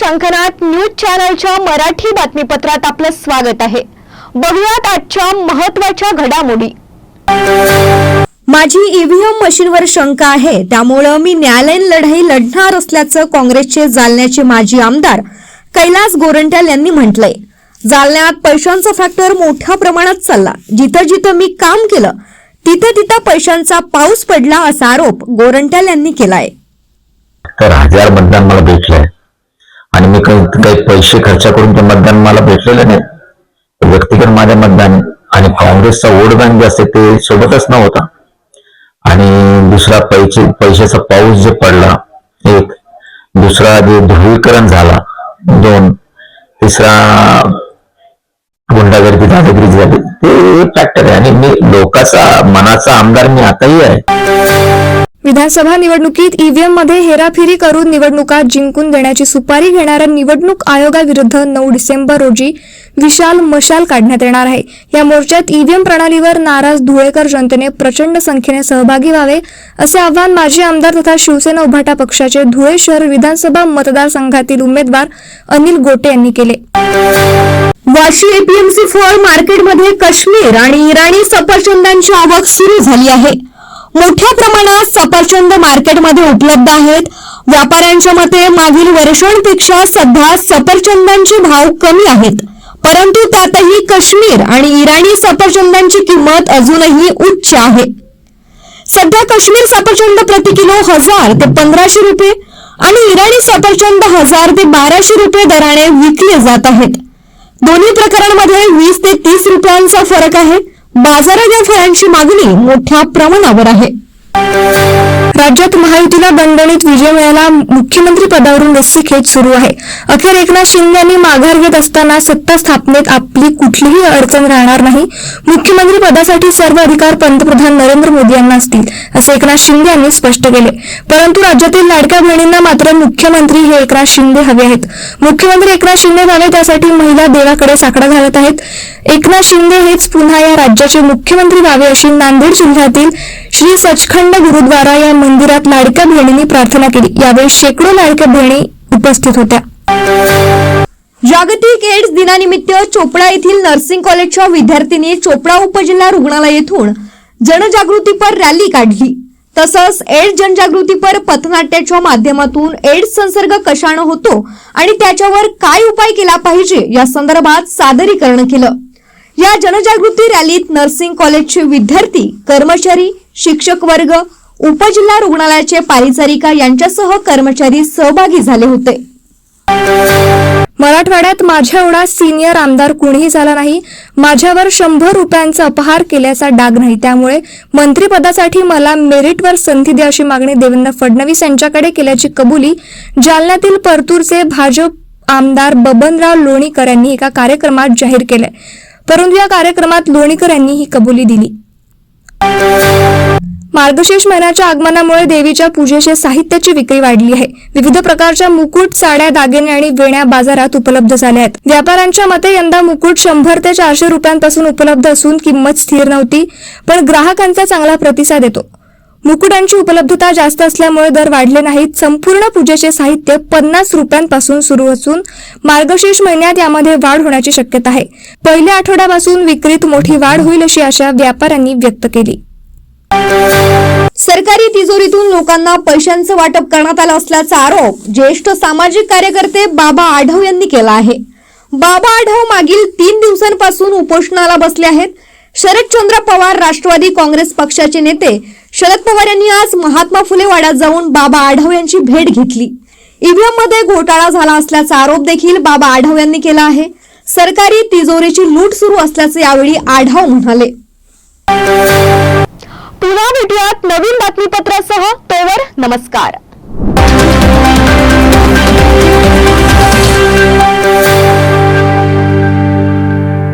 Shankhnath news चॅनलच्या मराठी बातमीपत्रात आपलं स्वागत आहे। बघूयात आजच्या महत्त्वाच्या घडामोडी। माझी ईव्हीएम मशीनवर शंका आहे, त्यामुळे मी न्यायालयीन लढाई लढणार असल्याचं काँग्रेसचे जालन्याचे माजी आमदार कैलास गोरंट्याल यांनी म्हटलंय। जालन्यात पैशांचा फॅक्टर मोठ्या प्रमाणात चालला, जिथं जिथं मी काम केलं तिथं तिथं पैशांचा पाऊस पडला असा आरोप गोरंट्याल यांनी केलाय। तर 1000 मतदान मला भेटलंय आणि मी काही पैसे खर्च करून ते मतदान मला भेटलेलं नाही। व्यक्तिगत माझे मतदान आणि काँग्रेसचा वोट बँक जे असते ते सोबतच नव्हता। आणि दुसरा पैशाचा पाऊस जे पडला, एक दुसरा जे ध्रुवीकरण झाला, 2 तिसरा गुंडागर्दी दादागिरी झाली, ते फॅक्टर आहे। आणि मी लोकांचा मनाचा आमदार मी आताही आहे। विधानसभा निवडणुकीत ईव्हीएम मध्ये हेराफेरी करून निवडणुका जिंकून देण्याची सुपारी घेणाऱ्या निवडणूक आयोगाविरुद्ध 9 डिसेंबर रोजी विशाल मशाल काढण्यात येणार आहे। या मोर्चात ईव्हीएम प्रणालीवर नाराज धुळेकर जनतेने प्रचंड संख्येने सहभागी व्हावे असे आवाहन माजी आमदार तथा शिवसेना उभाटा पक्षाचे धुळे शहर विधानसभा मतदारसंघातील उमेदवार अनिल गोटे यांनी केले। वाशी एपीएमसी फळ मार्केटमध्ये काश्मीर आणि इराणी सफरचंदांची आवक सुरू झाली आहे। मोठ्या प्रमाणात सफरचंद मार्केटमध्ये उपलब्ध आहेत। व्यापाऱ्यांच्या मते मागील वर्षांपेक्षा सध्या सफरचंदांचे भाव कमी आहेत, परंतु त्यातही काश्मीर आणि इराणी सफरचंदांची किंमत अजूनही उच्च आहे। सध्या काश्मीर सफरचंद प्रति किलो 1000 ते 1500 रुपये आणि इराणी सफरचंद 1000 ते 1200 रुपये दराने विकले जात आहेत। दोन्ही प्रकारांमध्ये 20 ते 30 रुपयांचा फरक आहे। बाजारात या फळांची मागणी मोठ्या प्रमाणावर आहे। राज्यात महायुतीला दणदणीत विजय मिळाला, मुख्यमंत्री पदावरून रस्सीखेच सुरू आहे। अखेर एकनाथ शिंदे यांनी माघार घेत असताना सत्ता स्थापनेत आपली कुठलीही अडचण राहणार नाही। मुख्यमंत्री पदासाठी सर्व अधिकार पंतप्रधान नरेंद्र मोदी यांना असतील, असे एकनाथ शिंदे यांनी स्पष्ट केले। परंतु राज्यातील लाडक्या बहिणींना मात्र मुख्यमंत्री हे एकनाथ शिंदे हवे आहेत। मुख्यमंत्री एकनाथ शिंदे व्हावे, त्यासाठी महिला देवाकडे साकडा घालत आहेत। एकनाथ शिंदे हेच पुन्हा या राज्याचे मुख्यमंत्री व्हावे अशी नांदेड जिल्ह्यातील श्री सचखंड गुरुद्वारा या मंदिरात लाडक्या बहिणींनी प्रार्थना केली। यावेळी शेकडो लाडक्या बहिणी उपस्थित होत्या। जागतिक एड्स दिनानिमित्त चोपडा येथील नर्सिंग कॉलेजच्या विद्यार्थ्यांनी चोपडा उपजिल्हा रुग्णालय येथून जनजागृतीपर रॅली काढली। तसंच एड्स जनजागृतीपर पथनाट्याच्या माध्यमातून एड्स संसर्ग कशाने होतो आणि त्याच्यावर काय उपाय केला पाहिजे या संदर्भात सादरीकरण केलं। या जनजागृती रॅलीत नर्सिंग कॉलेजचे विद्यार्थी, कर्मचारी, शिक्षक वर्ग, उपजिल्हा रुग्णालयाचे परिचारिका यांच्यासह कर्मचारी सहभागी झाले होते। मराठवाड्यात माझ्या एवढा सिनियर आमदार कुणीही झाला नाही। माझ्यावर 100 रुपयांचा अपहार केल्याचा डाग नाही, त्यामुळे मंत्रिपदासाठी मला मेरिटवर संधी द्या अशी मागणी देवेंद्र फडणवीस यांच्याकडे केल्याची कबुली जालन्यातील परतूरचे भाजप आमदार बबनराव लोणीकर यांनी एका कार्यक्रमात जाहीर केले। परंतु या कार्यक्रमात लोणीकर यांनी ही कबुली दिली। मार्गशीर्ष महिन्याच्या आगमनामुळे देवीच्या पूजेच्या साहित्याची विक्री वाढली आहे। विविध प्रकारच्या मुकुट, साड्या, दागिने आणि वेण्या बाजारात उपलब्ध झाल्या आहेत। व्यापाऱ्यांच्या मते यंदा मुकुट 100 ते 400 रुपयांपासून उपलब्ध असून किंमत स्थिर नव्हती, पण ग्राहकांचा चांगला प्रतिसाद येतो। मुकुटांची उपलब्धता जास्त असल्यामुळे दर वाढले नाहीत। संपूर्ण पूजेचे साहित्य 50 रुपयांपासून सुरू असून मार्गशीर्ष महिन्यात यामध्ये वाढ होण्याची शक्यता आहे। पहिल्या आठवड्यापासून विक्रीत मोठी वाढ होईल अशी आशा व्यापाऱ्यांनी व्यक्त केली। सरकारी तिजोरीतून लोकांना पैशांचं वाटप करण्यात आलं असल्याचा आरोप ज्येष्ठ सामाजिक कार्यकर्ते बाबा आढाव यांनी केला आहे। बाबा आढाव मागील 3 दिवसांपासून उपोषणाला बसले आहेत। शरदचंद्र पवार राष्ट्रवादी काँग्रेस पक्षाचे नेते शरद पवार यांनी आज महात्मा फुले वाड्यात जाऊन बाबा आढाव यांची भेट घेतली। ईव्हीएम मध्ये घोटाळा झाला असल्याचा आरोप देखील बाबा आढाव यांनी केला आहे। सरकारी तिजोरीची लूट सुरू असल्याचे यावेळी आढाव म्हणाले। पुन्हा भेटूयात नवीन बातमीपत्रासह, तोवर नमस्कार।